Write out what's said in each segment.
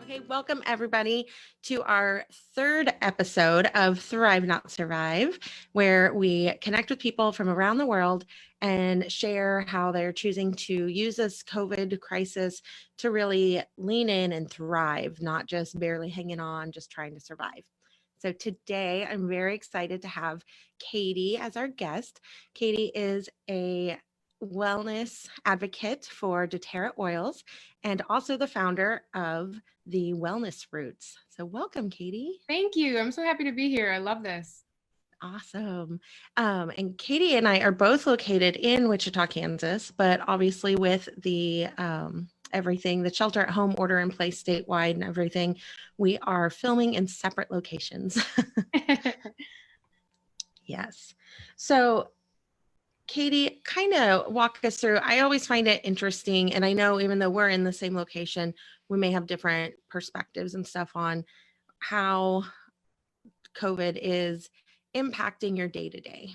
Okay, welcome everybody to our third episode of Thrive Not Survive, where we connect with people from around the world and share how they're choosing to use this COVID crisis to really lean in and thrive, not just barely hanging on, just trying to survive. So today I'm very excited to have Katie as our guest. Katie is a wellness advocate for doTerra oils and also the founder of the Wellness Roots. So welcome, Katie. Thank you. I'm so happy to be here. I love this. Awesome. And Katie and I are both located in Wichita, Kansas, but obviously with the everything, the shelter at home order in place statewide and everything, we are filming in separate locations. Yes. So Katie, kind of walk us through. I always find it interesting. And I know even though we're in the same location, we may have different perspectives and stuff on how COVID is impacting your day to day.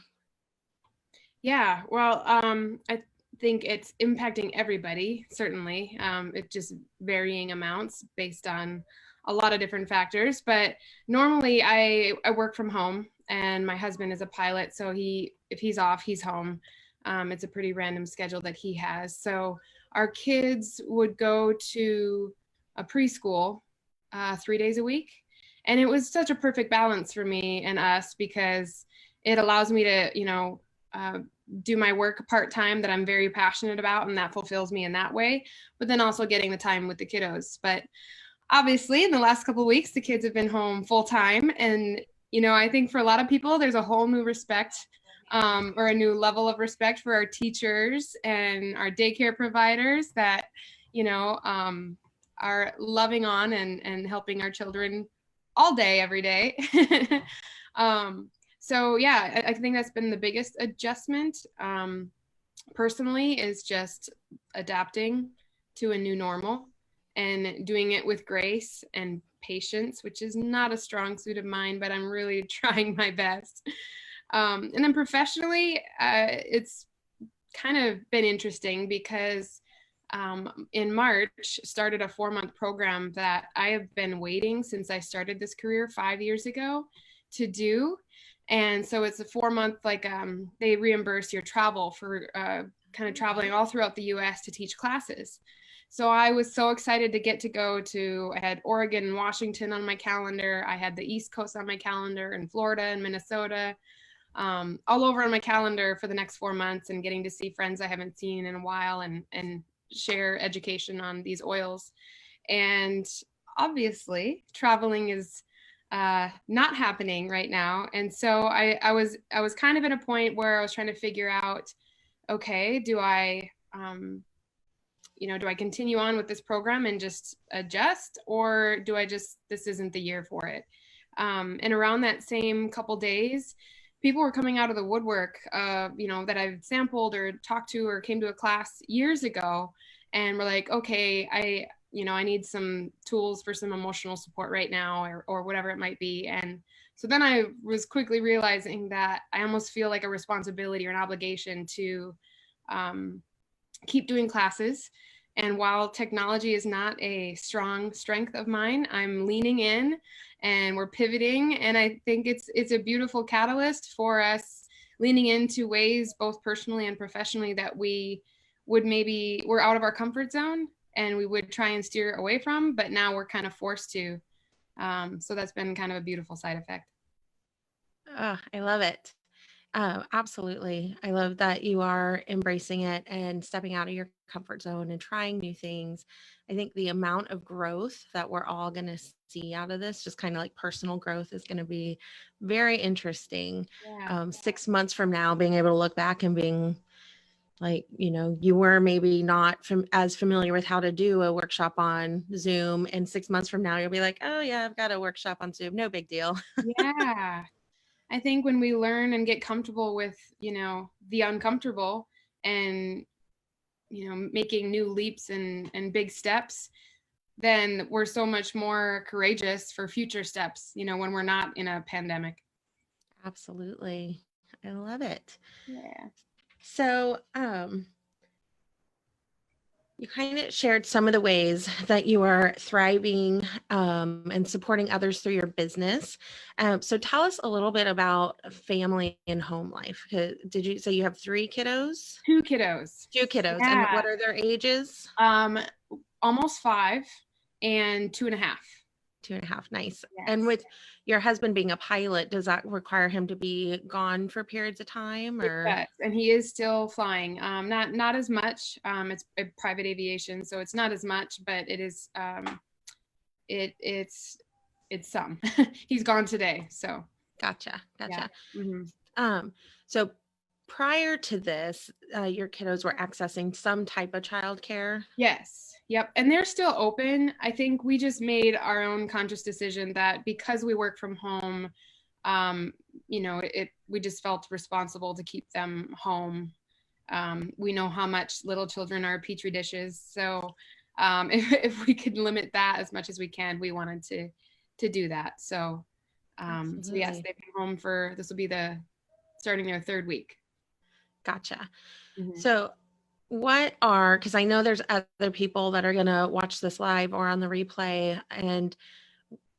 Yeah, well, I think it's impacting everybody, certainly. It's just varying amounts based on a lot of different factors. But normally I work from home and my husband is a pilot. So if he's off, he's home. It's a pretty random schedule that he has. So our kids would go to a preschool 3 days a week. And it was such a perfect balance for me and us because it allows me to, do my work part-time that I'm very passionate about, and that fulfills me in that way, but then also getting the time with the kiddos. But obviously in the last couple of weeks, the kids have been home full time. And, I think for a lot of people, there's a whole new respect or a new level of respect for our teachers and our daycare providers that, are loving on and helping our children all day, every day. So yeah, I think that's been the biggest adjustment personally, is just adapting to a new normal and doing it with grace and patience, which is not a strong suit of mine, but I'm really trying my best. And then professionally, it's kind of been interesting because in March started a 4-month program that I have been waiting since I started this career 5 years ago to do. And so it's a 4-month, they reimburse your travel for kind of traveling all throughout the US to teach classes. So I was so excited to get to go to, I had Oregon and Washington on my calendar. I had the East Coast on my calendar and Florida and Minnesota, all over on my calendar for the next 4 months, and getting to see friends I haven't seen in a while and share education on these oils. And obviously traveling is not happening right now. And so I was kind of at a point where I was trying to figure out, okay, do I continue on with this program and just adjust, or do I just, this isn't the year for it? And around that same couple days, people were coming out of the woodwork, that I've sampled or talked to or came to a class years ago, and were like, okay, I need some tools for some emotional support right now, or whatever it might be. And so then I was quickly realizing that I almost feel like a responsibility or an obligation to keep doing classes. And while technology is not a strong strength of mine, I'm leaning in and we're pivoting. And I think it's a beautiful catalyst for us leaning into ways, both personally and professionally, that we're out of our comfort zone and we would try and steer away from, but now we're kind of forced to. So that's been kind of a beautiful side effect. Oh, I love it. Absolutely. I love that you are embracing it and stepping out of your comfort zone and trying new things. I think the amount of growth that we're all going to see out of this, just kind of like personal growth, is going to be very interesting. Yeah. 6 months from now, being able to look back and being like, you were maybe not as familiar with how to do a workshop on Zoom. And 6 months from now, you'll be like, oh yeah, I've got a workshop on Zoom. No big deal. Yeah. I think when we learn and get comfortable with, the uncomfortable and, making new leaps and big steps, then we're so much more courageous for future steps, when we're not in a pandemic. Absolutely. I love it. Yeah. So, you kind of shared some of the ways that you are thriving and supporting others through your business. So tell us a little bit about family and home life. Did you say you have 3 kiddos? 2 kiddos. 2 kiddos. And Yeah. what are their ages? Almost 5 and 2.5. 2.5. Nice. Yes. And with your husband being a pilot, does that require him to be gone for periods of time, or? Yes, and he is still flying. Not as much. It's a private aviation, so it's not as much, but it is. It's some. He's gone today, so. Gotcha. Yeah. So prior to this, your kiddos were accessing some type of childcare. Yes. Yep. And they're still open. I think we just made our own conscious decision that because we work from home, we just felt responsible to keep them home. We know how much little children are petri dishes. So if we could limit that as much as we can, we wanted to do that. So yes, they've been home this will be starting their 3rd week. Gotcha. So because I know there's other people that are going to watch this live or on the replay, and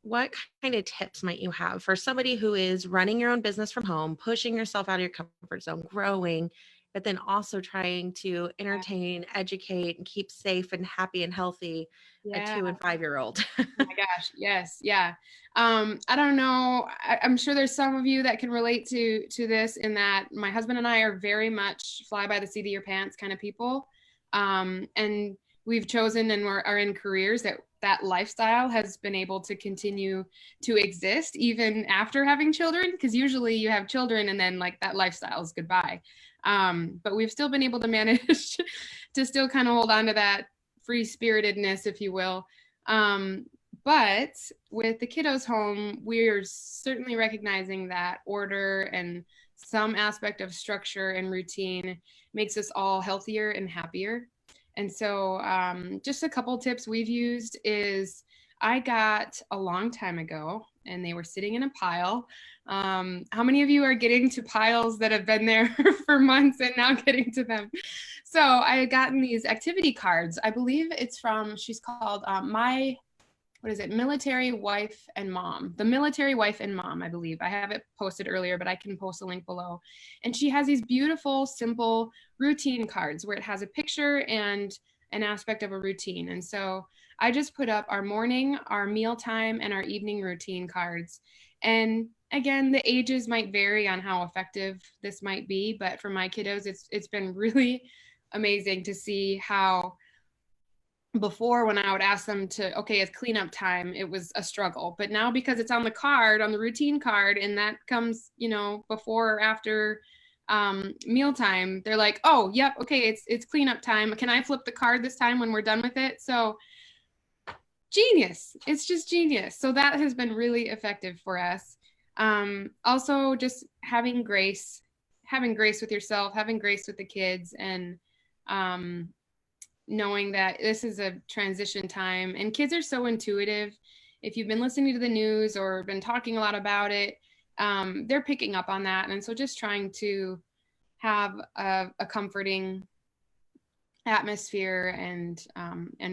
what kind of tips might you have for somebody who is running your own business from home, pushing yourself out of your comfort zone, growing, but then also trying to entertain, educate, and keep safe and happy and healthy a 2 and 5-year-old? Oh my gosh. Yes. Yeah. I don't know. I'm sure there's some of you that can relate to this, in that my husband and I are very much fly by the seat of your pants kind of people. And we've chosen and are in careers that lifestyle has been able to continue to exist even after having children, because usually you have children and then like that lifestyle is goodbye. But we've still been able to manage to still kind of hold on to that free spiritedness, if you will. But with the kiddos home, we're certainly recognizing that order and some aspect of structure and routine makes us all healthier and happier. And so just a couple tips we've used is, I got a long time ago and they were sitting in a pile. How many of you are getting to piles that have been there for months and now getting to them? So I had gotten these activity cards. I believe she's called Military Wife and Mom. The Military Wife and Mom, I believe. I have it posted earlier, but I can post a link below. And she has these beautiful, simple routine cards where it has a picture and an aspect of a routine. And so I just put up our morning, our mealtime, and our evening routine cards. And again, the ages might vary on how effective this might be, but for my kiddos, it's been really amazing to see how before, when I would ask them okay, it's cleanup time, it was a struggle. But now, because it's on the routine card, and that comes, before or after mealtime, they're like, oh, yep, okay, it's cleanup time. Can I flip the card this time when we're done with it? So genius. It's just genius. So that has been really effective for us. Also, just having grace with yourself, having grace with the kids, and knowing that this is a transition time, and kids are so intuitive. If you've been listening to the news or been talking a lot about it, they're picking up on that. And so just trying to have a comforting atmosphere and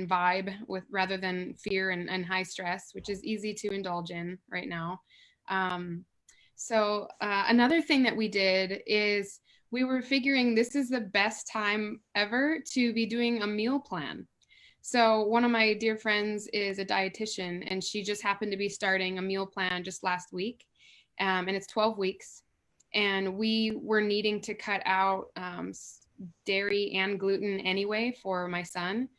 vibe with, rather than fear and high stress, which is easy to indulge in right now. So another thing that we did is, we were figuring this is the best time ever to be doing a meal plan. So one of my dear friends is a dietitian, and she just happened to be starting a meal plan just last week. And it's 12 weeks. And we were needing to cut out dairy and gluten anyway for my son.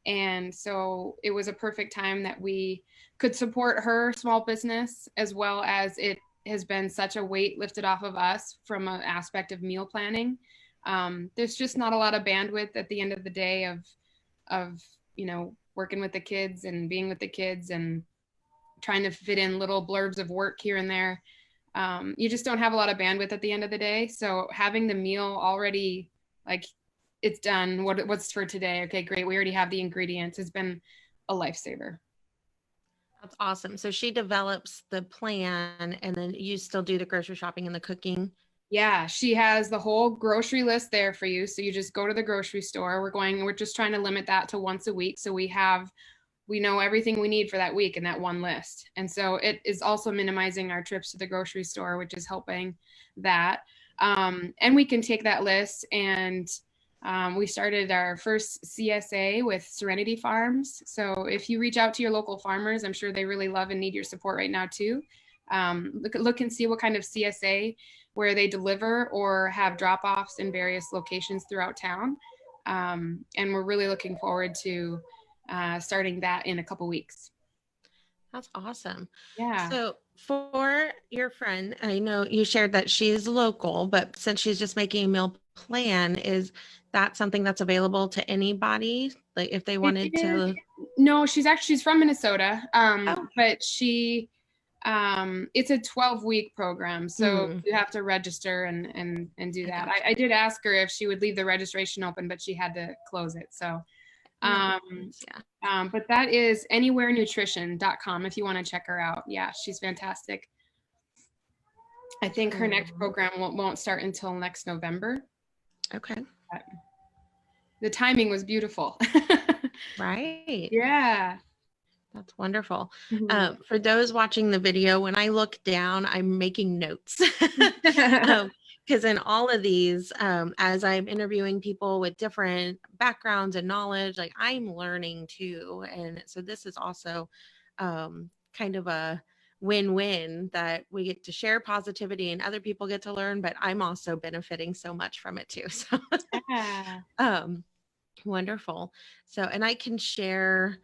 And so it was a perfect time that we could support her small business, as well as it has been such a weight lifted off of us from an aspect of meal planning. There's just not a lot of bandwidth at the end of the day of working with the kids and being with the kids and trying to fit in little blurbs of work here and there. You just don't have a lot of bandwidth at the end of the day. So having the meal already, like, it's done. What's for today? Okay, great. We already have the ingredients. Has been a lifesaver. That's awesome. So she develops the plan, and then you still do the grocery shopping and the cooking? Yeah, she has the whole grocery list there for you. So you just go to the grocery store. We're just trying to limit that to once a week. So we know everything we need for that week in that one list. And so it is also minimizing our trips to the grocery store, which is helping that. And we can take that list and we started our first CSA with Serenity Farms. So if you reach out to your local farmers, I'm sure they really love and need your support right now too. Look and see what kind of CSA where they deliver or have drop-offs in various locations throughout town. And we're really looking forward to starting that in a couple weeks. That's awesome. Yeah. So for your friend, I know you shared that she's local, but since she's just making a meal plan, is that something that's available to anybody? Like if they wanted to? No, she's from Minnesota. Oh. But it's a 12-week program. So you have to register and do that. I did ask her if she would leave the registration open, but she had to close it. So but that is anywherenutrition.com if you want to check her out. Yeah, she's fantastic. I think her next program won't start until next November. Okay. But the timing was beautiful. Right. Yeah. That's wonderful. For those watching the video, when I look down, I'm making notes. Because in all of these, as I'm interviewing people with different backgrounds and knowledge, like I'm learning too. And so this is also kind of a win-win that we get to share positivity and other people get to learn, but I'm also benefiting so much from it too. So wonderful. So, and I can share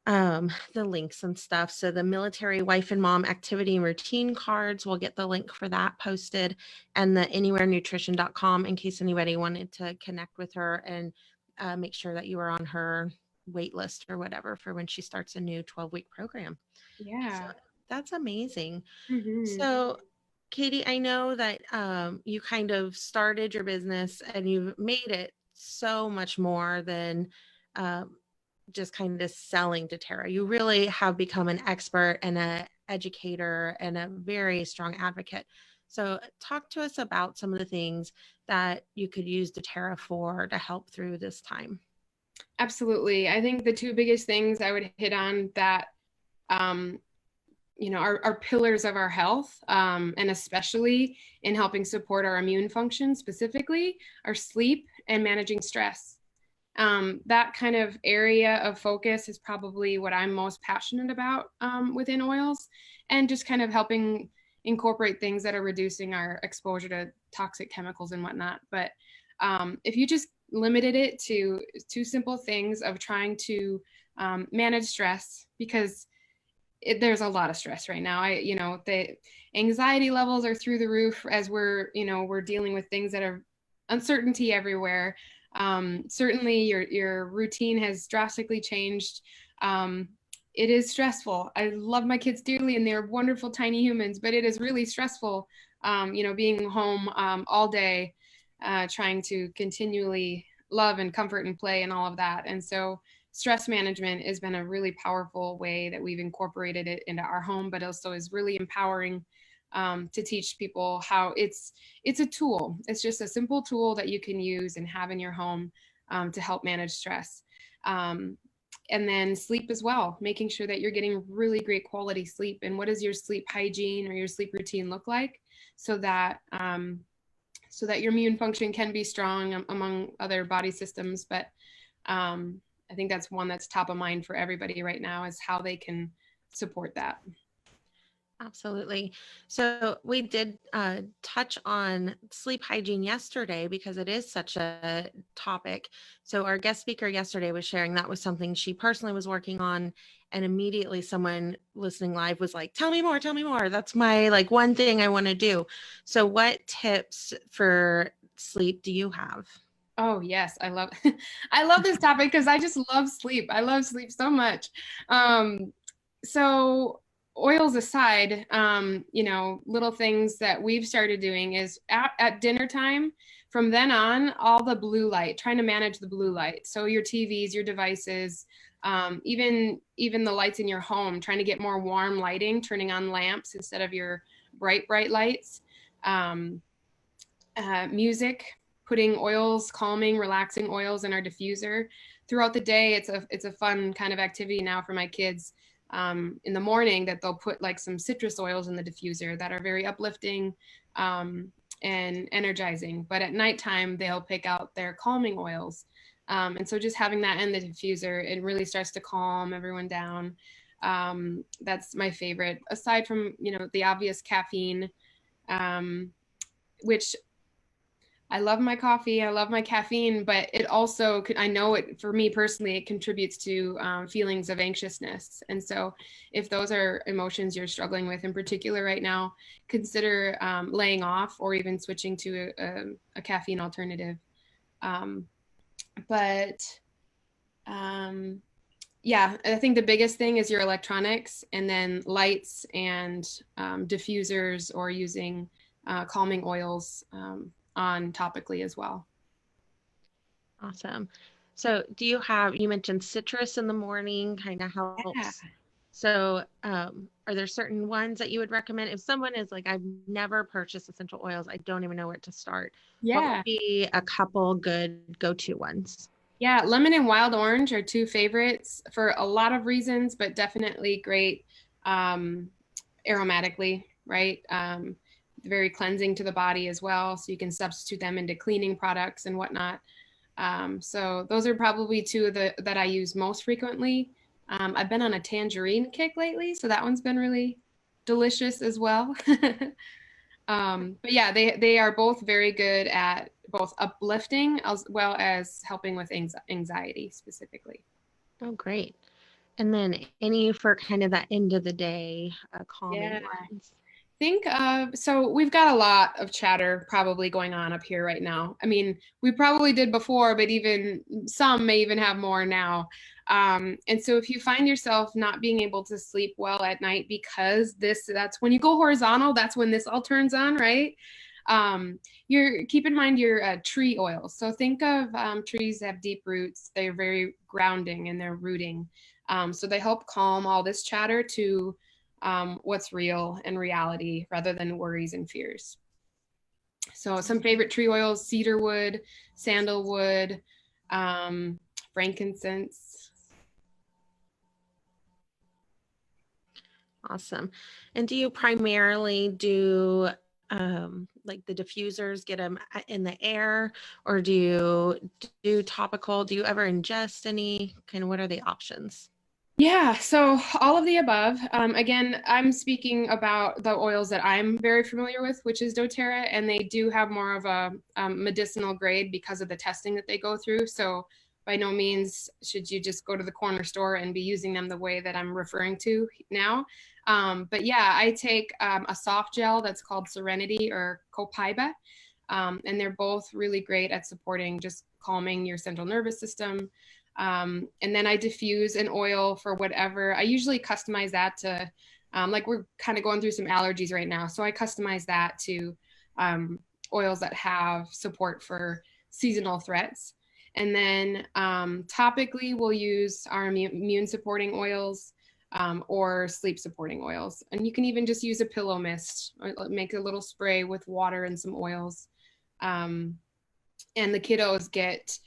the links and stuff. So the military wife and mom activity and routine cards, we'll get the link for that posted, and the anywherenutrition.com in case anybody wanted to connect with her and make sure that you are on her wait list or whatever for when she starts a new 12-week program. Yeah. So that's amazing. So Katie, I know that you kind of started your business and you've made it so much more than just kind of selling doTerra. You really have become an expert and an educator and a very strong advocate. So talk to us about some of the things that you could use doTerra for to help through this time. Absolutely. I think the two biggest things I would hit on that are pillars of our health, and especially in helping support our immune function, specifically our sleep and managing stress. That kind of area of focus is probably what I'm most passionate about within oils, and just kind of helping incorporate things that are reducing our exposure to toxic chemicals and whatnot. But if you just limited it to two simple things of trying to manage stress, because there's a lot of stress right now. The anxiety levels are through the roof as we're dealing with things that are uncertainty everywhere. Certainly your routine has drastically changed. It is stressful. I love my kids dearly and they're wonderful tiny humans, but it is really stressful, being home all day, trying to continually love and comfort and play and all of that. And so stress management has been a really powerful way that we've incorporated it into our home, but also is really empowering to teach people how it's a tool. It's just a simple tool that you can use and have in your home to help manage stress. And then sleep as well, making sure that you're getting really great quality sleep. And what does your sleep hygiene or your sleep routine look like so that your immune function can be strong among other body systems. But I think that's one that's top of mind for everybody right now, is how they can support that. Absolutely. So we did touch on sleep hygiene yesterday because it is such a topic. So our guest speaker yesterday was sharing that was something she personally was working on. And immediately someone listening live was like, tell me more, tell me more. That's my one thing I want to do. So what tips for sleep do you have? Oh yes, I love this topic because I just love sleep. I love sleep so much. So oils aside, little things that we've started doing is at dinner time, from then on, all the blue light, trying to manage the blue light. So your TVs, your devices, even the lights in your home, trying to get more warm lighting, turning on lamps instead of your bright lights. music, putting oils, calming, relaxing oils in our diffuser throughout the day. It's a fun kind of activity now for my kids. In the morning, that they'll put like some citrus oils in the diffuser that are very uplifting and energizing. But at nighttime, they'll pick out their calming oils. And so just having that in the diffuser, it really starts to calm everyone down. That's my favorite, aside from, the obvious caffeine, which I love my coffee, I love my caffeine, but it also I know it, for me personally, it contributes to feelings of anxiousness. And so if those are emotions you're struggling with in particular right now, consider laying off or even switching to a caffeine alternative. But yeah, I think the biggest thing is your electronics, and then lights and diffusers, or using calming oils on topically as well. Awesome. So you mentioned citrus in the morning kind of helps. Yeah. So are there certain ones that you would recommend? If someone is like, I've never purchased essential oils, I don't even know where to start. What would be a couple good go-to ones? Yeah, lemon and wild orange are two favorites for a lot of reasons, but definitely great aromatically, right? Very cleansing to the body as well. So you can substitute them into cleaning products and whatnot. So those are probably two that I use most frequently. I've been on a tangerine kick lately, so that one's been really delicious as well. But yeah, they are both very good at both uplifting as well as helping with anxiety specifically. Oh, great. And then any for kind of that end of the day calming ones? Think of, so we've got a lot of chatter probably going on up here right now. I mean, we probably did before, but even some may even have more now. And so if you find yourself not being able to sleep well at night because that's when you go horizontal, that's when this all turns on, right? Keep in mind your tree oils. So think of trees that have deep roots. They're very grounding and they're rooting. So they help calm all this chatter to what's real and reality rather than worries and fears. So some favorite tree oils: cedarwood, sandalwood, frankincense. Awesome. And do you primarily do like the diffusers, get them in the air, or do you do topical? Do you ever ingest any? Kind of what are the options? Yeah, so all of the above. Again, I'm speaking about the oils that I'm very familiar with, which is doTerra, and they do have more of a medicinal grade because of the testing that they go through. So by no means should you just go to the corner store and be using them the way that I'm referring to now. But yeah, I take a soft gel that's called Serenity or Copaiba, and they're both really great at supporting just calming your central nervous system. And then I diffuse an oil for whatever. I usually customize that to, like we're kind of going through some allergies right now. So I customize that to oils that have support for seasonal threats. And then topically, we'll use our immune supporting oils or sleep supporting oils. And you can even just use a pillow mist, make a little spray with water and some oils. And the kiddos get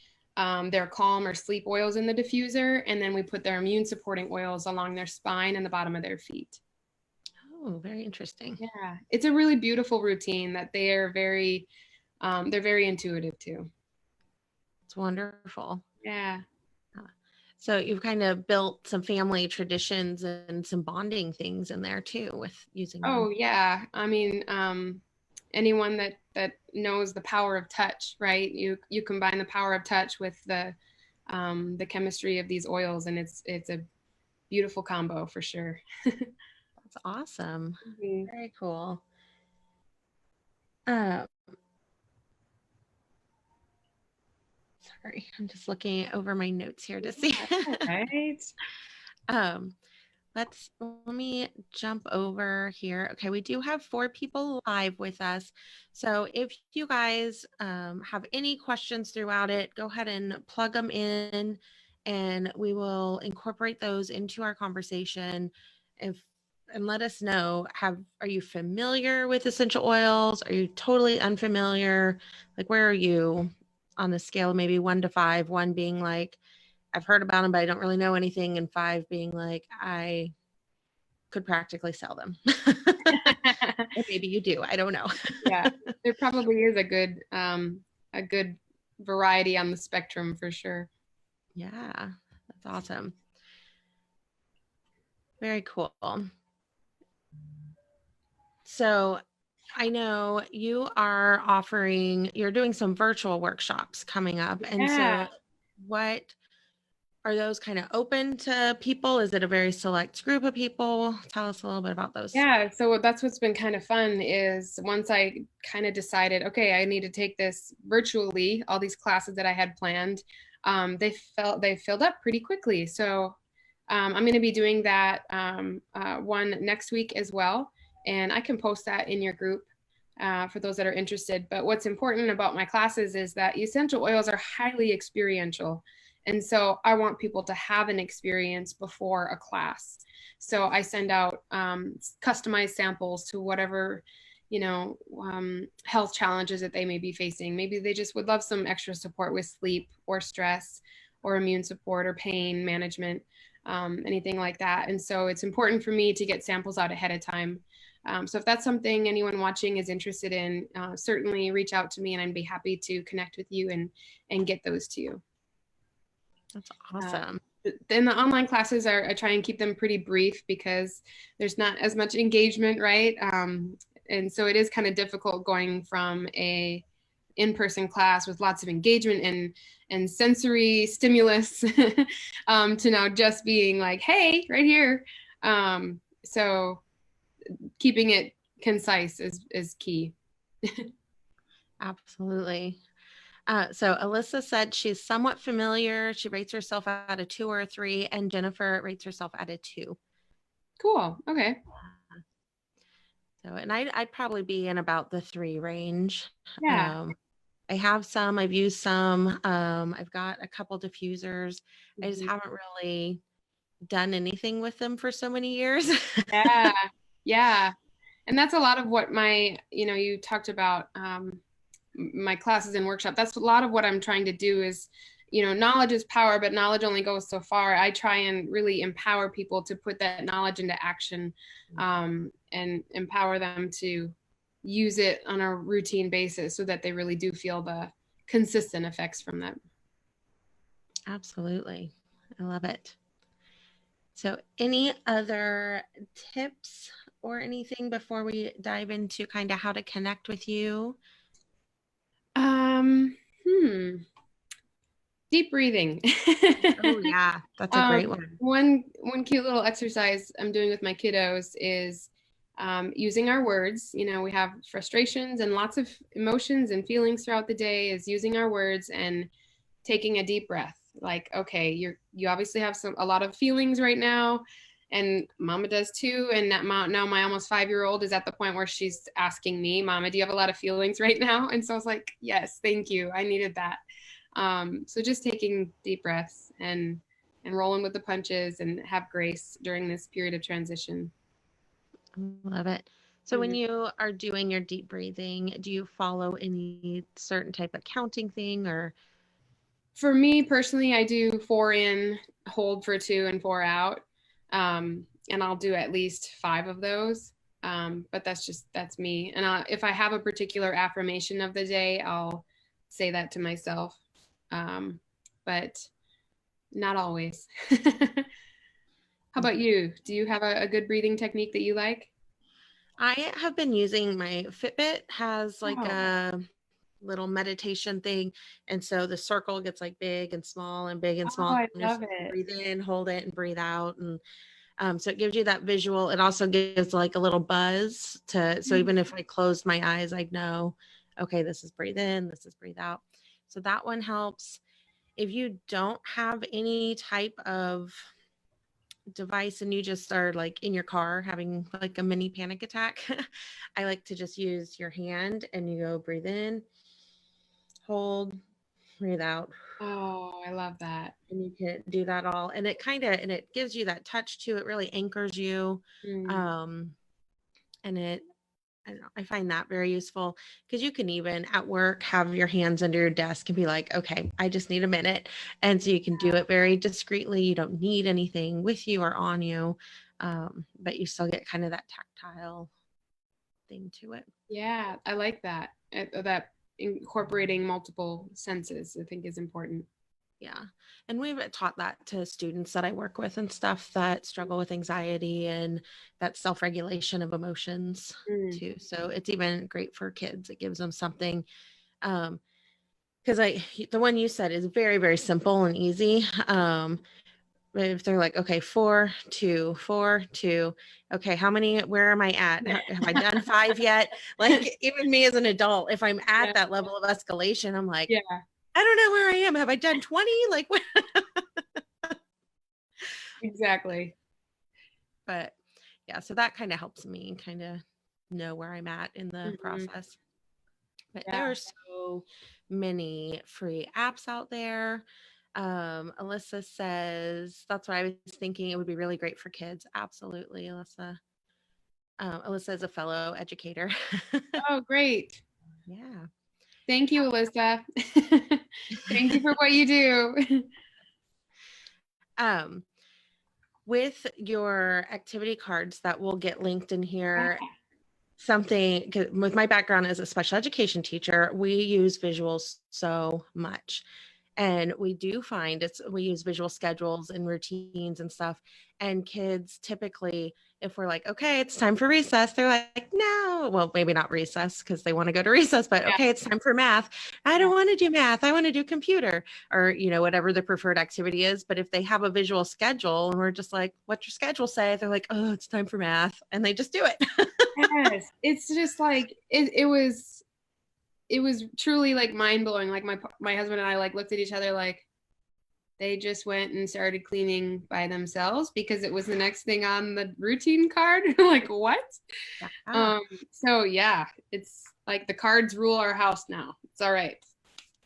their calm or sleep oils in the diffuser, and then we put their immune supporting oils along their spine and the bottom of their feet. Oh, very interesting. Yeah, it's a really beautiful routine that they're very intuitive too. It's wonderful. Yeah. So you've kind of built some family traditions and some bonding things in there too with using them. Oh yeah, I mean, anyone that knows the power of touch, right? You combine the power of touch with the chemistry of these oils, and it's a beautiful combo for sure. That's awesome. Mm-hmm. Very cool. Sorry, I'm just looking over my notes here to see. Right. Let me jump over here. Okay, we do have 4 people live with us. So if you guys have any questions throughout it, go ahead and plug them in and we will incorporate those into our conversation. If and let us know, are you familiar with essential oils? Are you totally unfamiliar? Like, where are you on the scale, maybe 1 to 5, 1 being like, I've heard about them, but I don't really know anything, and 5 being like, I could practically sell them. Or maybe you do. I don't know. Yeah, there probably is a good variety on the spectrum for sure. Yeah, that's awesome. Very cool. So I know you're doing some virtual workshops coming up. And Yeah. so what are those kind of open to people? Is it a very select group of people? Tell us a little bit about those. Yeah, so that's what's been kind of fun is once I kind of decided, okay, I need to take this virtually, all these classes that I had planned, they filled up pretty quickly. So I'm going to be doing that one next week as well, and I can post that in your group for those that are interested. But what's important about my classes is that essential oils are highly experiential, and so I want people to have an experience before a class. So I send out customized samples to whatever, health challenges that they may be facing. Maybe they just would love some extra support with sleep or stress or immune support or pain management, anything like that. And so it's important for me to get samples out ahead of time. So if that's something anyone watching is interested in, certainly reach out to me and I'd be happy to connect with you and get those to you. That's awesome. Then the online classes I try and keep them pretty brief because there's not as much engagement, right? And so it is kind of difficult going from a in-person class with lots of engagement and sensory stimulus to now just being like, hey, right here. So keeping it concise is key. Absolutely. So Alyssa said she's somewhat familiar. She rates herself out of 2 or 3, and Jennifer rates herself out of 2. Cool. Okay. So, and I'd probably be in about the 3 range. Yeah. I have some, I've used some. I've got a couple diffusers. I just Mhm. haven't really done anything with them for so many years. Yeah. Yeah. And that's a lot of what you talked about my classes and workshop. That's a lot of what I'm trying to do is, knowledge is power, but knowledge only goes so far. I try and really empower people to put that knowledge into action and empower them to use it on a routine basis so that they really do feel the consistent effects from that. Absolutely. I love it. So any other tips or anything before we dive into kind of how to connect with you? Deep breathing. Oh yeah, that's a great one. One cute little exercise I'm doing with my kiddos is using our words. We have frustrations and lots of emotions and feelings throughout the day. Is using our words and taking a deep breath. Like, okay, you obviously have a lot of feelings right now, and Mama does too. And now my almost 5-year-old is at the point where she's asking me, Mama, do you have a lot of feelings right now? And so I was like, yes, thank you. I needed that. So just taking deep breaths and rolling with the punches and have grace during this period of transition. Love it. So when you are doing your deep breathing, do you follow any certain type of counting thing or? For me personally, I do 4 in, hold for 2 and 4 out. And I'll do at least 5 of those. But that's me. And if I have a particular affirmation of the day, I'll say that to myself. But not always. How about you? Do you have a good breathing technique that you like? I have been using my Fitbit has like a little meditation thing. And so the circle gets like big and small and big and small. I And love just it. breathe in, hold it, and breathe out. And so it gives you that visual. It also gives like a little buzz so even if I closed my eyes, I'd know, okay, this is breathe in, this is breathe out. So that one helps. If you don't have any type of device and you just are like in your car having like a mini panic attack, I like to just use your hand and you go breathe in, hold, breathe out. Oh, I love that. And you can do that all. And it gives you that touch too. It really anchors you. And I don't know, I find that very useful because you can even at work have your hands under your desk and be like, okay, I just need a minute. And so you can do it very discreetly. You don't need anything with you or on you, but you still get kind of that tactile thing to it. Yeah, I like that. That incorporating multiple senses, I think, is important. Yeah. And we've taught that to students that I work with and stuff that struggle with anxiety and that self-regulation of emotions too. So it's even great for kids. It gives them something. Because the one you said is very, very simple and easy. If they're like, okay, 4, 2, 4, 2. Okay, where am I at? Have I done 5 yet? Like even me as an adult, if I'm at that level of escalation, I'm like, yeah, I don't know where I am. Have I done 20? Like what? exactly. But yeah, so that kind of helps me kind of know where I'm at in the process. But there are so many free apps out there. Alyssa says, that's what I was thinking. It would be really great for kids. Absolutely, Alyssa. Alyssa is a fellow educator. Oh, great. Yeah. Thank you, Alyssa. Thank you for what you do. With your activity cards that will get linked in here, something with my background as a special education teacher, we use visuals so much. And we do find we use visual schedules and routines and stuff. And kids typically, if we're like, okay, it's time for recess, they're like, no, well, maybe not recess because they want to go to recess, but okay, it's time for math. I don't want to do math. I want to do computer or, whatever the preferred activity is. But if they have a visual schedule and we're just like, what's your schedule say? They're like, oh, it's time for math. And they just do it. Yes. It's just like, it was truly like mind blowing. Like my husband and I like looked at each other like they just went and started cleaning by themselves because it was the next thing on the routine card. Like what? So yeah, it's like the cards rule our house now. It's all right.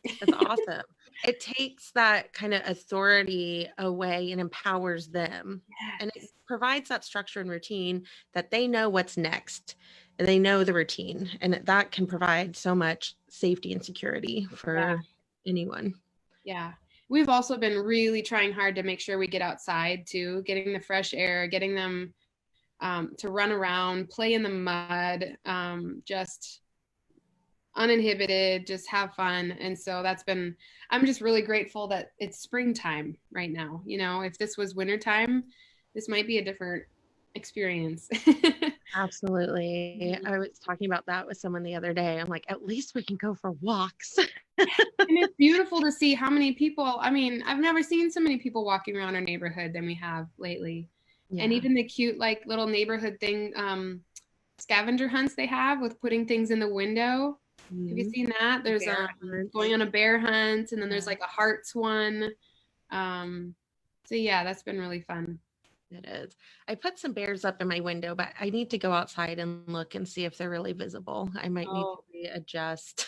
That's awesome. It takes that kind of authority away and empowers them. Yes. And it provides that structure and routine that they know what's next. And they know the routine. And that can provide so much safety and security for anyone. Yeah. We've also been really trying hard to make sure we get outside too, getting the fresh air, getting them to run around, play in the mud, just uninhibited, just have fun. And so I'm just really grateful that it's springtime right now. If this was wintertime, this might be a different experience. Absolutely. I was talking about that with someone the other day. I'm like, at least we can go for walks. And it's beautiful to see how many people, I've never seen so many people walking around our neighborhood than we have lately. Yeah. And even the cute, like little neighborhood thing, scavenger hunts they have with putting things in the window. Mm-hmm. Have you seen that? There's going on a bear hunt, and then there's like a hearts one. So yeah, that's been really fun. It is. I put some bears up in my window, but I need to go outside and look and see if they're really visible. I might need to readjust.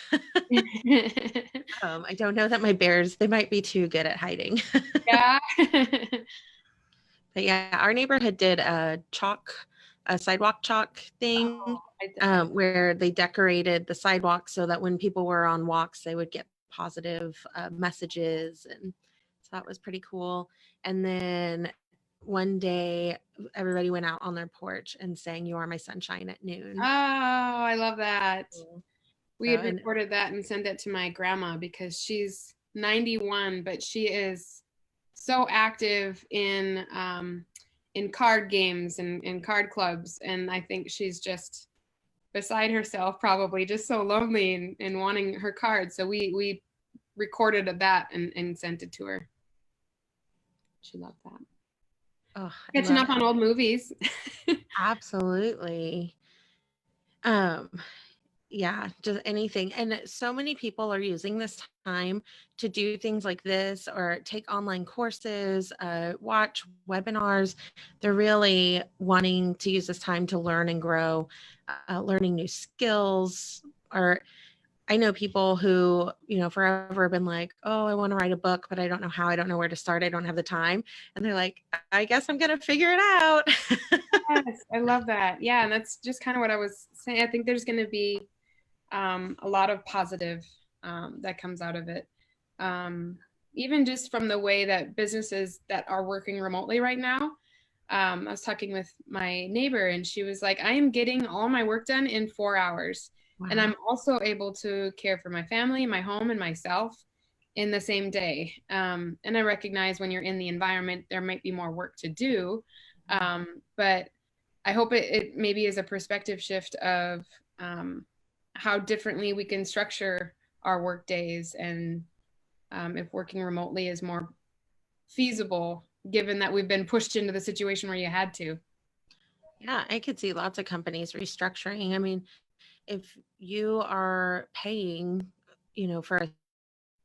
I don't know that my bears, they might be too good at hiding. Yeah. But yeah, our neighborhood did a sidewalk chalk thing where they decorated the sidewalk so that when people were on walks, they would get positive messages. And so that was pretty cool. And then one day everybody went out on their porch and sang "You Are My Sunshine" at noon. Oh, I love that. We had recorded that and sent it to my grandma because she's 91, but she is so active in card games and card clubs. And I think she's just beside herself, probably just so lonely and wanting her card. So we recorded that and sent it to her. She loved that. Oh, catching up on old movies. Absolutely. Yeah, just anything. And so many people are using this time to do things like this or take online courses, watch webinars. They're really wanting to use this time to learn and grow, learning new skills, or I know people who, forever have been like, oh, I want to write a book, but I don't know how, I don't know where to start. I don't have the time. And they're like, I guess I'm going to figure it out. Yes, I love that. Yeah. And that's just kind of what I was saying. I think there's going to be a lot of positive that comes out of it. Even just from the way that businesses that are working remotely right now. I was talking with my neighbor and she was like, I am getting all my work done in 4 hours. Wow. And I'm also able to care for my family, my home, and myself in the same day. And I recognize when you're in the environment, there might be more work to do. But I hope it maybe is a perspective shift of how differently we can structure our work days, and if working remotely is more feasible, given that we've been pushed into the situation where you had to. Yeah, I could see lots of companies restructuring. I mean, if you are paying, for a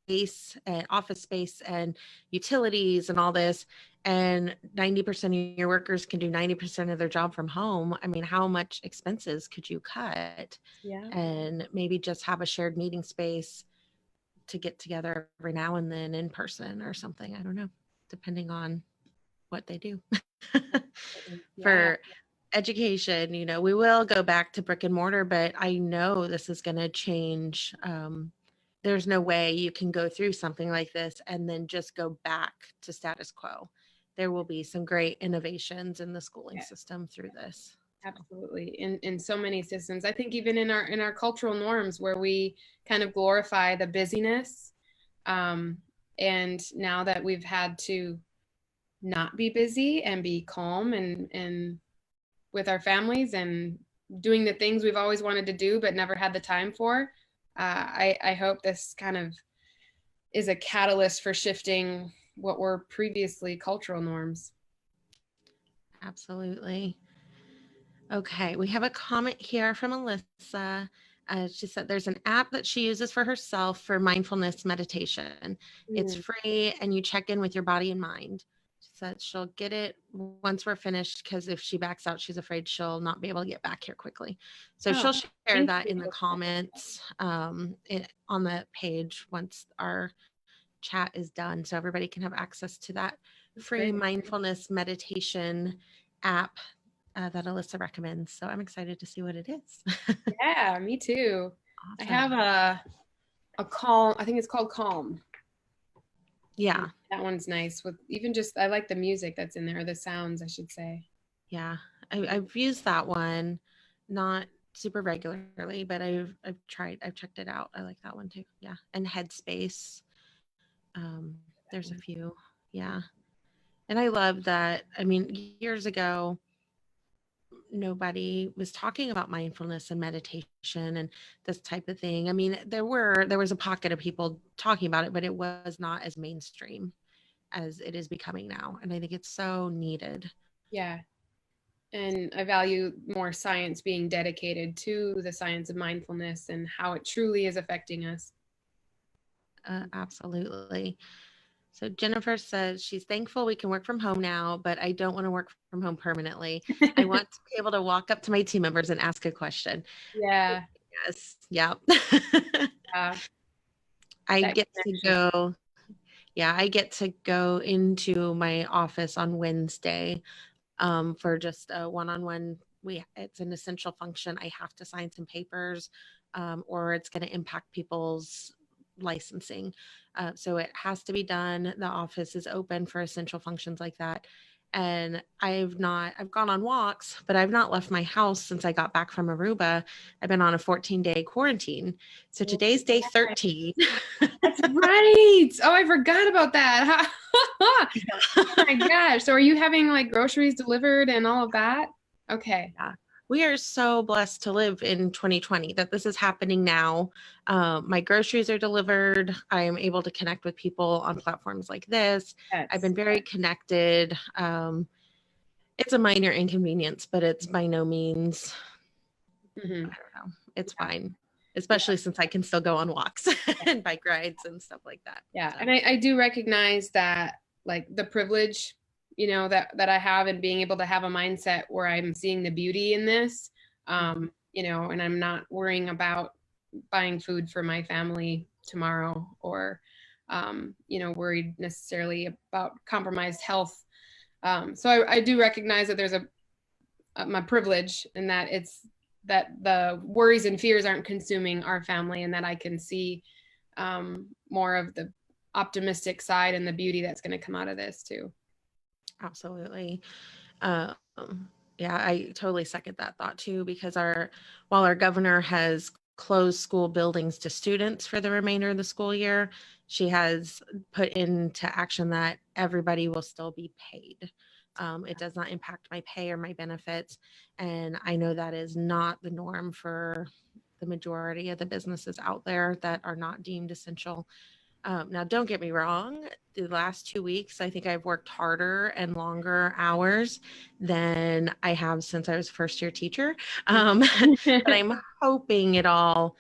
space and office space and utilities and all this, and 90% of your workers can do 90% of their job from home, I mean, how much expenses could you cut? Yeah. And maybe just have a shared meeting space to get together every now and then in person or something. I don't know, depending on what they do. For education, we will go back to brick and mortar, but I know this is going to change. There's no way you can go through something like this and then just go back to status quo. There will be some great innovations in the schooling system through this. Absolutely. In so many systems. I think even in our cultural norms where we kind of glorify the busyness. And now that we've had to not be busy and be calm and with our families and doing the things we've always wanted to do but never had the time for, I hope this kind of is a catalyst for shifting what were previously cultural norms. Absolutely. Okay, we have a comment here from Alyssa. She said there's an app that she uses for herself for mindfulness meditation. It's free and you check in with your body and mind. She said she'll get it once we're finished because if she backs out, she's afraid she'll not be able to get back here quickly. So she'll share that in the comments on the page once our chat is done, so everybody can have access to that free mindfulness meditation app that Alyssa recommends. So I'm excited to see what it is. Yeah, me too. Awesome. I have a Calm. I think it's called Calm. Yeah. That one's nice. With even just, I like the music that's in there, the sounds, I should say. Yeah. I've used that one, not super regularly, but I've checked it out. I like that one too. Yeah. And Headspace. There's a few. Yeah. And I love that. I mean, years ago, nobody was talking about mindfulness and meditation and this type of thing. I mean, there was a pocket of people talking about it, but it was not as mainstream as it is becoming now. And I think it's so needed. Yeah. And I value more science being dedicated to the science of mindfulness and how it truly is affecting us. Absolutely. So Jennifer says she's thankful we can work from home now, but I don't want to work from home permanently. I want to be able to walk up to my team members and ask a question. Yeah. Yes. Yeah. I get to go into my office on Wednesday for just a one-on-one. It's an essential function. I have to sign some papers or it's going to impact people's licensing. So it has to be done. The office is open for essential functions like that. And I've gone on walks, but I've not left my house since I got back from Aruba. I've been on a 14-day quarantine. So today's day 13. That's right. Oh, I forgot about that. Oh my gosh. So are you having like groceries delivered and all of that? Okay. Yeah. We are so blessed to live in 2020 that this is happening now. My groceries are delivered. I am able to connect with people on platforms like this. Yes. I've been very connected. It's a minor inconvenience, but it's by no means, I don't know. It's fine, especially since I can still go on walks and bike rides and stuff like that. Yeah. So. And I do recognize that, like, the privilege that I have and being able to have a mindset where I'm seeing the beauty in this, and I'm not worrying about buying food for my family tomorrow, or worried necessarily about compromised health. So I do recognize that there's my privilege, and that it's that the worries and fears aren't consuming our family, and that I can see more of the optimistic side and the beauty that's going to come out of this too. Absolutely. Um, yeah, I totally second that thought too, because while our governor has closed school buildings to students for the remainder of the school year, she has put into action that everybody will still be paid. It does not impact my pay or my benefits. And I know that is not the norm for the majority of the businesses out there that are not deemed essential. Now, don't get me wrong. The last 2 weeks, I think I've worked harder and longer hours than I have since I was a first-year teacher. But I'm hoping it all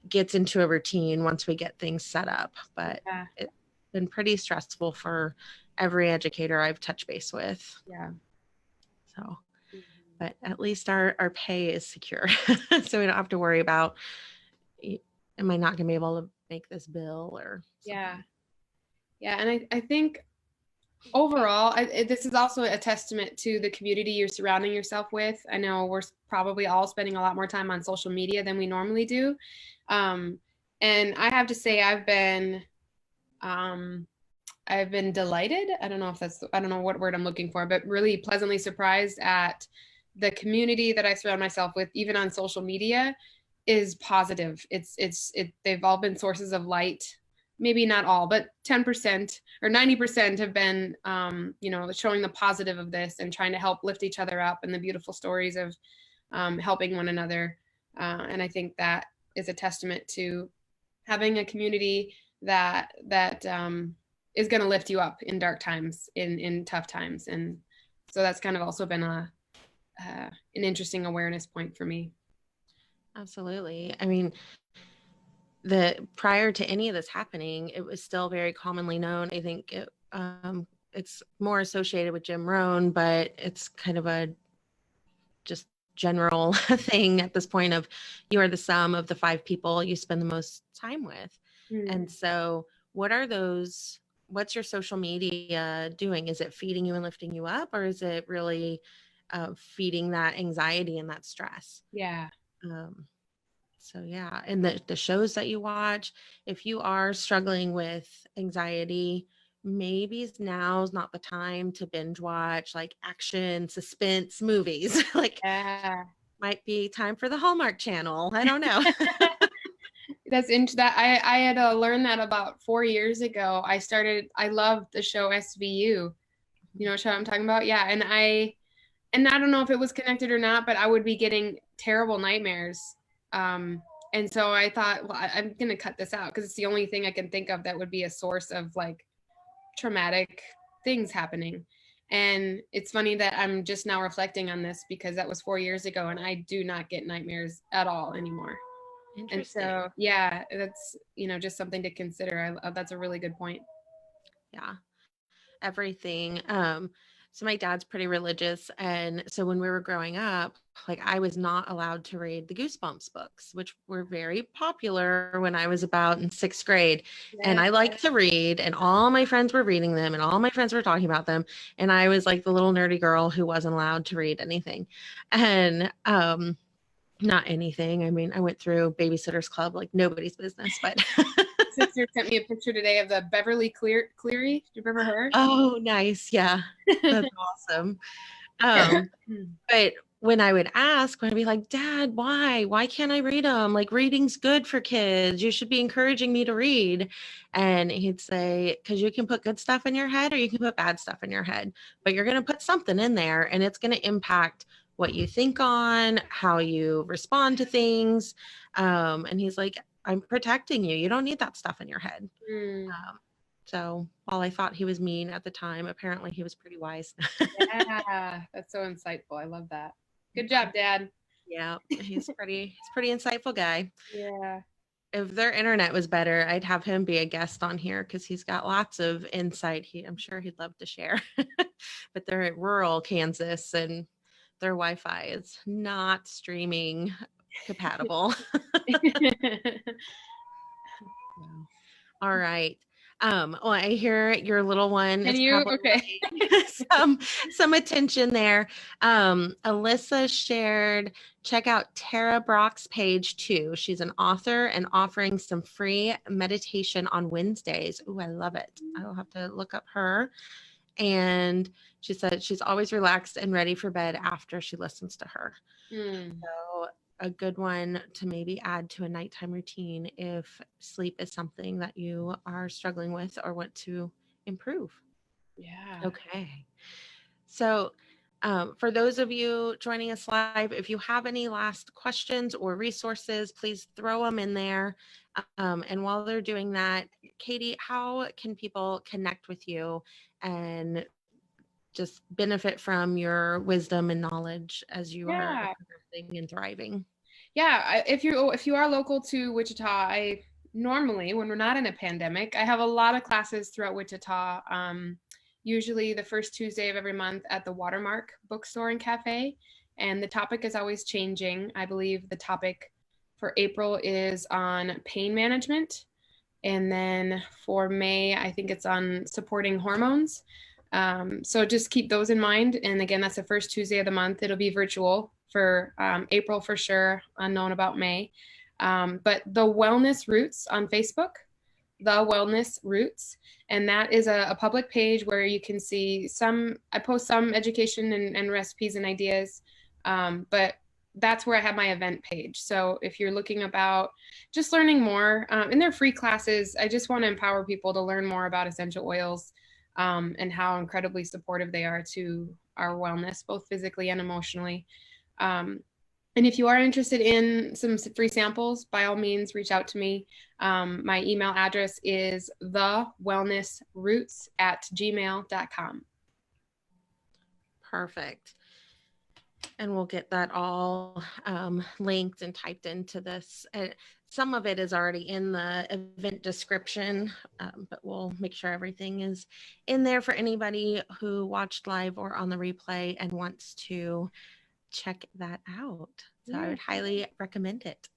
gets into a routine once we get things set up. But Yeah. it's been pretty stressful for every educator I've touched base with. Yeah. So, but at least our pay is secure. So we don't have to worry about, am I not going to be able to make this bill or something? Yeah. And I think overall, this is also a testament to the community you're surrounding yourself with. I know we're probably all spending a lot more time on social media than we normally do. And I have to say, I've been delighted. I don't know what word I'm looking for, but really pleasantly surprised at the community that I surround myself with, even on social media, is positive. They've all been sources of light. Maybe not all, but 10% or 90% have been, showing the positive of this and trying to help lift each other up, and the beautiful stories of helping one another. And I think that is a testament to having a community that is going to lift you up in dark times, in tough times. And so that's kind of also been an interesting awareness point for me. Absolutely. I mean, prior to any of this happening, it was still very commonly known. I think it's more associated with Jim Rohn, but it's kind of a just general thing at this point of, you are the sum of the 5 people you spend the most time with. And so what's your social media doing? Is it feeding you and lifting you up, or is it really feeding that anxiety and that stress? Yeah. So yeah, and the shows that you watch, if you are struggling with anxiety, maybe now's not the time to binge watch like action, suspense movies. Like, might be time for the Hallmark Channel. I don't know. I had to learn that about 4 years ago. I loved the show SVU. You know what show I'm talking about? Yeah. And I don't know if it was connected or not, but I would be getting terrible nightmares. And so I thought, well, I'm going to cut this out because it's the only thing I can think of that would be a source of like traumatic things happening. And it's funny that I'm just now reflecting on this, because that was 4 years ago and I do not get nightmares at all anymore. And so, yeah, that's, just something to consider. That's a really good point. Yeah. Everything. So my dad's pretty religious. And so when we were growing up, like, I was not allowed to read the Goosebumps books, which were very popular when I was about in 6th grade. Yeah. And I liked to read, and all my friends were reading them and all my friends were talking about them. And I was like the little nerdy girl who wasn't allowed to read anything. And, not anything. I mean, I went through Babysitter's Club like nobody's business, but sister sent me a picture today of the Beverly Cleary. Do you remember her? Oh, nice. Yeah. That's awesome. But when I would ask, when I'd be like, Dad, why can't I read them? Like, reading's good for kids. You should be encouraging me to read. And he'd say, because you can put good stuff in your head or you can put bad stuff in your head, but you're going to put something in there and it's going to impact what you think on, how you respond to things. And he's like, I'm protecting you. You don't need that stuff in your head. So while I thought he was mean at the time, apparently he was pretty wise. Yeah, that's so insightful. I love that. Good job, Dad. Yeah, he's pretty insightful guy. Yeah. If their internet was better, I'd have him be a guest on here because he's got lots of insight. I'm sure he'd love to share. But they're at rural Kansas and their Wi-Fi is not streaming compatible. All right. Well, I hear your little one And is you, probably okay. some attention there. Alyssa shared, check out Tara Brock's page too. She's an author and offering some free meditation on Wednesdays. Ooh, I love it. I'll have to look up her. And she said she's always relaxed and ready for bed after she listens to her. So a good one to maybe add to a nighttime routine if sleep is something that you are struggling with or want to improve. Yeah. Okay. So for those of you joining us live, if you have any last questions or resources, please throw them in there. And while they're doing that, Katie, how can people connect with you and just benefit from your wisdom and knowledge as you are Yeah. progressing and thriving? Yeah. If you are local to Wichita, I normally, when we're not in a pandemic, I have a lot of classes throughout Wichita. Usually the first Tuesday of every month at the Watermark Bookstore and Cafe. And the topic is always changing. I believe the topic for April is on pain management. And then for May, I think it's on supporting hormones. So just keep those in mind. And again, that's the first Tuesday of the month. It'll be virtual for April for sure, unknown about May. But the Wellness Roots on Facebook, the Wellness Roots. And that is a public page where you can see I post some education and recipes and ideas. But that's where I have my event page. So if you're looking about just learning more, and they're free classes, I just want to empower people to learn more about essential oils and how incredibly supportive they are to our wellness, both physically and emotionally. And if you are interested in some free samples, by all means, reach out to me. My email address is thewellnessroots@gmail.com. Perfect. And we'll get that all linked and typed into this. Some of it is already in the event description, but we'll make sure everything is in there for anybody who watched live or on the replay and wants to check that out. So I would highly recommend it.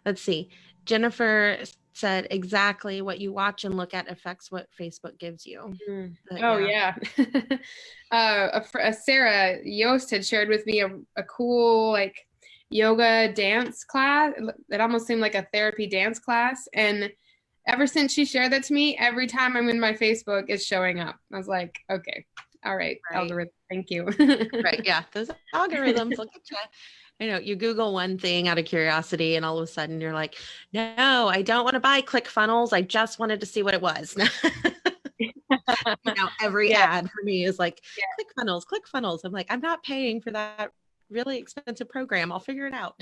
Let's see. Jennifer said exactly what you watch and look at affects what Facebook gives you. Yeah. Sarah Yost had shared with me a cool like yoga dance class. It almost seemed like a therapy dance class. And ever since she shared that to me, every time I'm in my Facebook, it's showing up. I was like, okay, all right. Algorithm, thank you. Right. Yeah. Those algorithms will get you. I know you Google one thing out of curiosity and all of a sudden you're like, no, I don't want to buy ClickFunnels. I just wanted to see what it was. Now every ad for me is like ClickFunnels. I'm like, I'm not paying for that really expensive program. I'll figure it out.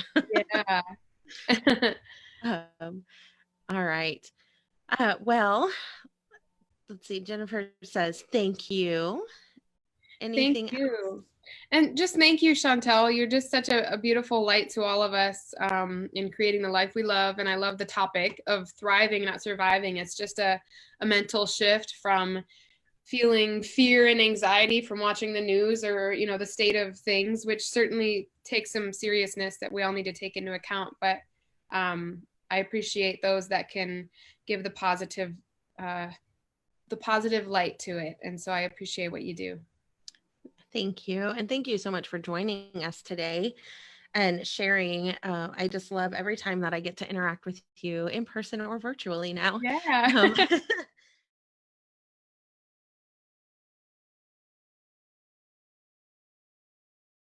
All right. Well, let's see. Jennifer says, thank you. Anything Thank you. And just thank you, Chantal. You're just such a beautiful light to all of us in creating the life we love. And I love the topic of thriving, not surviving. It's just a mental shift from feeling fear and anxiety from watching the news or, the state of things, which certainly takes some seriousness that we all need to take into account. But I appreciate those that can give the positive light to it. And so I appreciate what you do. Thank you. And thank you so much for joining us today and sharing. I just love every time that I get to interact with you in person or virtually now. Yeah.